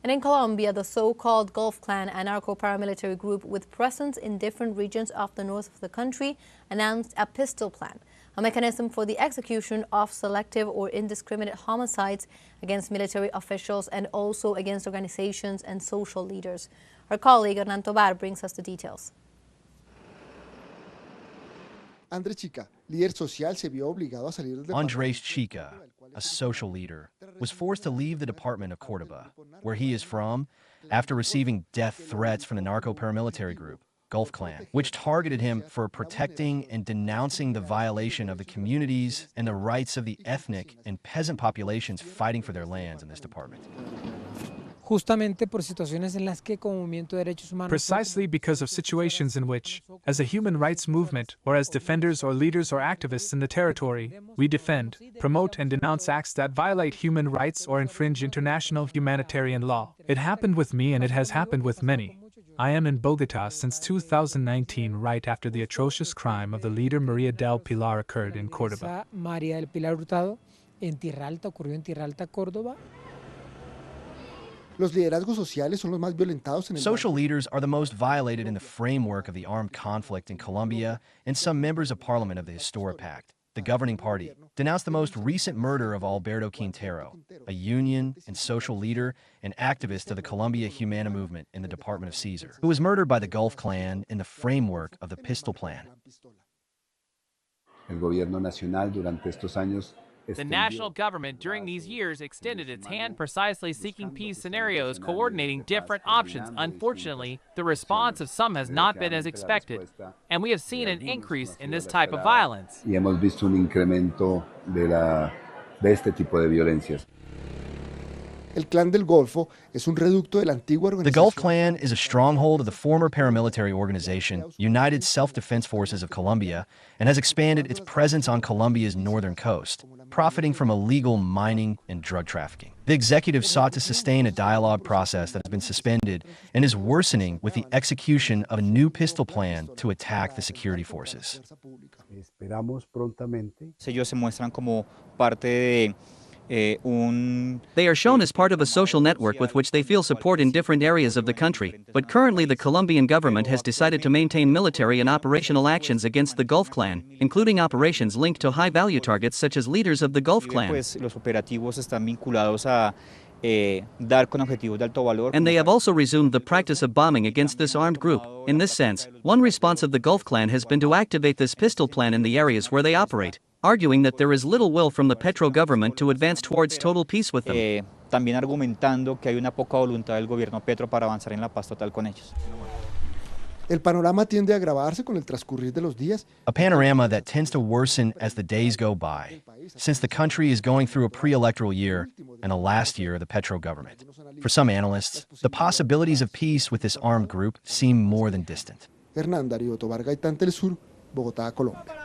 And in Colombia, the so-called Gulf Clan, a narco-paramilitary group with presence in different regions of the north of the country, announced a pistol plan, a mechanism for the execution of selective or indiscriminate homicides against military officials and also against organizations and social leaders. Our colleague Hernan Tobar brings us the details. Andrés Chica, líder social, se vio obligado a salir del Andrés Chica, a social leader, was forced to leave the department of Córdoba, where he is from, after receiving death threats from the narco-paramilitary group, Gulf Clan, which targeted him for protecting and denouncing the violation of the communities and the rights of the ethnic and peasant populations fighting for their lands in this department. Precisely because of situations in which, as a human rights movement or as defenders or leaders or activists in the territory, we defend, promote and denounce acts that violate human rights or infringe international humanitarian law. It happened with me and it has happened with many. I am in Bogotá since 2019, right after the atrocious crime of the leader María del Pilar occurred in Córdoba. Social leaders are the most violated in the framework of the armed conflict in Colombia, and some members of parliament of the Historic Pact, the governing party, denounced the most recent murder of Alberto Quintero, a union and social leader and activist of the Colombia Humana movement in the Department of Caesar, who was murdered by the Gulf Clan in the framework of the Pistol Plan. The national government during these years extended its hand precisely seeking peace scenarios, coordinating different options. Unfortunately, the response of some has not been as expected, and we have seen an increase in this type of violence. The Gulf Clan is a stronghold of the former paramilitary organization, United Self-Defense Forces of Colombia, and has expanded its presence on Colombia's northern coast, profiting from illegal mining and drug trafficking. The executive sought to sustain a dialogue process that has been suspended and is worsening with the execution of a new pistol plan to attack the security forces. They are shown as part of a social network with which they feel support in different areas of the country, but currently the Colombian government has decided to maintain military and operational actions against the Gulf Clan, including operations linked to high-value targets such as leaders of the Gulf Clan. And they have also resumed the practice of bombing against this armed group. In this sense, one response of the Gulf Clan has been to activate this pistol plan in the areas where they operate, arguing that there is little will from the Petro government to advance towards total peace with them. A panorama that tends to worsen as the days go by, since the country is going through a pre-electoral year and a last year of the Petro government. For some analysts, the possibilities of peace with this armed group seem more than distant. Hernan Tobar, TeleSUR, Bogotá, Colombia.